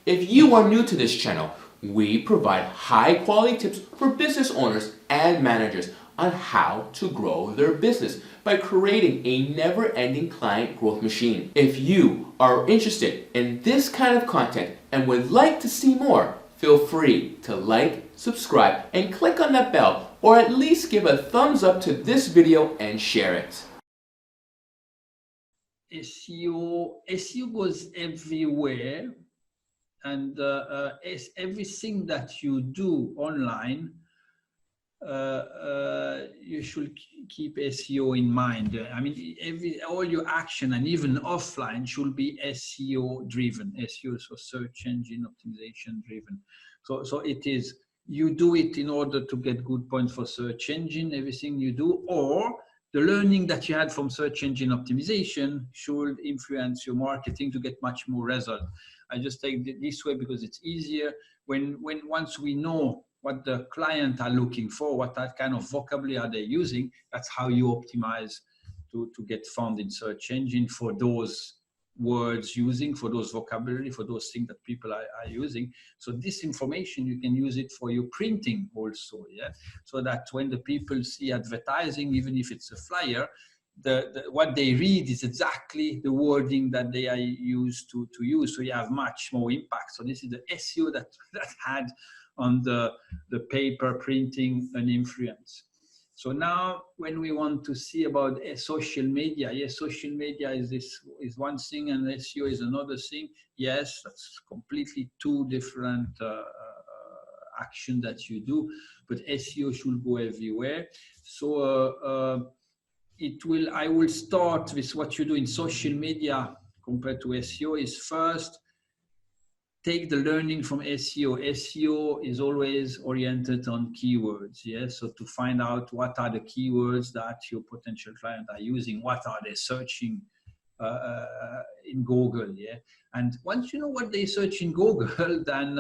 If you are new to this channel, we provide high-quality tips for business owners and managers on how to grow their business by creating a never-ending client growth machine. If you are interested in this kind of content and would like to see more, feel free to like, subscribe, and click on that bell, or at least give a thumbs up to this video and share it. SEO goes everywhere, and everything that you do online, you should keep SEO in mind. I mean, all your action and even offline should be SEO driven. SEO, so search engine optimization driven. So it is, you do it in order to get good points for search engine, everything you do, or the learning that you had from search engine optimization should influence your marketing to get much more result. I just take it this way because it's easier. Once we know what the client are looking for, what that kind of vocabulary are they using, that's how you optimize to get found in search engine for those words using, for those vocabulary, for those things that people are using. So this information, you can use it for your printing also, yeah? So that when the people see advertising, even if it's a flyer, what they read is exactly the wording that they are used to use. So you have much more impact. So this is the SEO that had on the paper printing an influence. So now when we want to see about social media, yes, social media is one thing and SEO is another thing. Yes, that's completely two different action that you do, but SEO should go everywhere. So I will start with what you do in social media compared to SEO is first, take the learning from SEO. SEO is always oriented on keywords, yes? So to find out what are the keywords that your potential client are using, what are they searching in Google, yeah? And once you know what they search in Google, then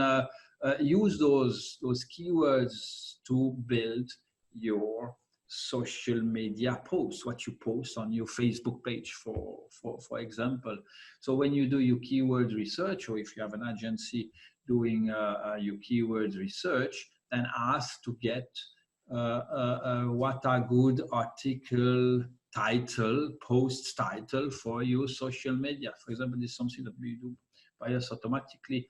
use those keywords to build your social media posts, what you post on your Facebook page, for example. So when you do your keyword research, or if you have an agency doing your keyword research, then ask to get what are good article title, post title for your social media. For example, this is something that we do by us automatically.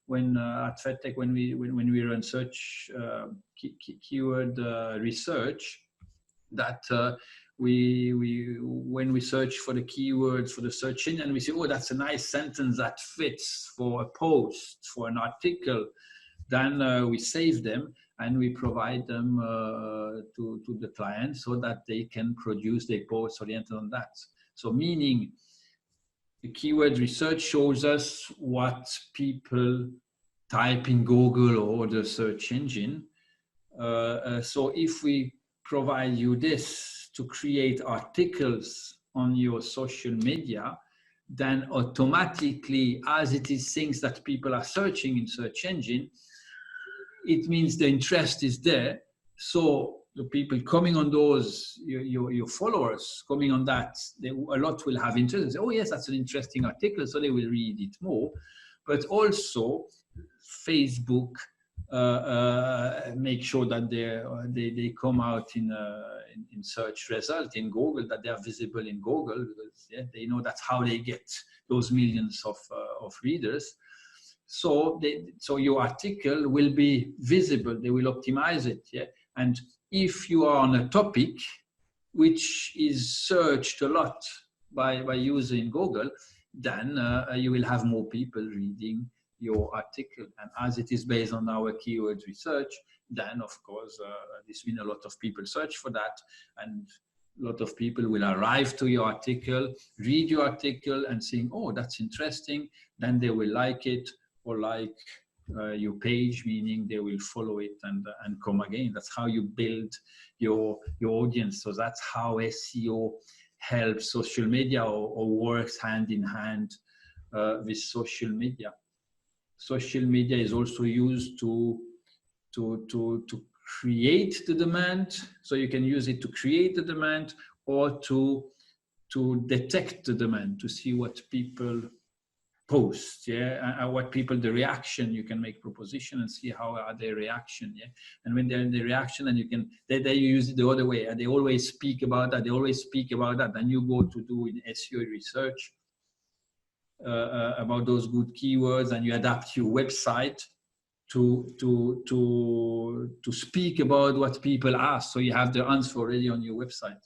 When at Fairtech, when we run search keyword research, that when we search for the keywords for the search engine, and we say, oh, that's a nice sentence that fits for a post, for an article, then we save them and we provide them to the client so that they can produce their posts oriented on that. So meaning the keyword research shows us what people type in Google or the search engine. So if we provide you this to create articles on your social media, then automatically, as it is things that people are searching in search engine, it means the interest is there. So the people coming on those, your followers coming on that, a lot will have interest and say, oh yes, that's an interesting article, so they will read it more. But also Facebook make sure that they come out in search result in Google, that they are visible in Google, because yeah, they know that's how they get those millions of readers. So your article will be visible. They will optimize it, yeah. And if you are on a topic which is searched a lot by using Google, then you will have more people reading your article. And as it is based on our keyword research, then of course this means a lot of people search for that, and a lot of people will arrive to your article, read your article and saying, oh, that's interesting. Then they will like it, or like your page, meaning they will follow it and come again. That's how you build your audience. So that's how SEO helps social media, or works hand in hand with social media. Social media is also used to create the demand. So you can use it to create the demand, or to detect the demand, to see what people posts, yeah, and what people, the reaction, you can make proposition and see how are their reaction, yeah, and when they're in the reaction, and you can, they use it the other way, and they always speak about that, and you go to do in SEO research about those good keywords, and you adapt your website to speak about what people ask, so you have the answer already on your website.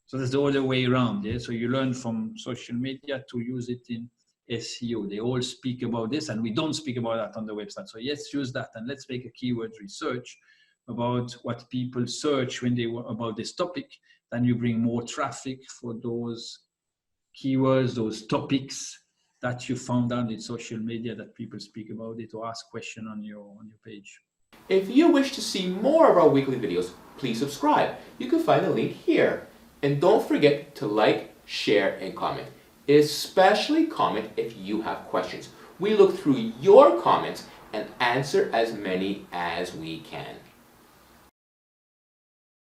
So that's the other way around, yeah. So you learn from social media to use it in SEO. They all speak about this, and we don't speak about that on the website. So let's use that, and let's make a keyword research about what people search when they were about this topic. Then you bring more traffic for those keywords, those topics that you found out in social media that people speak about it or ask question on your page. If you wish to see more of our weekly videos, please subscribe. You can find the link here. And don't forget to like, share, and comment. Especially comment if you have questions. We look through your comments and answer as many as we can.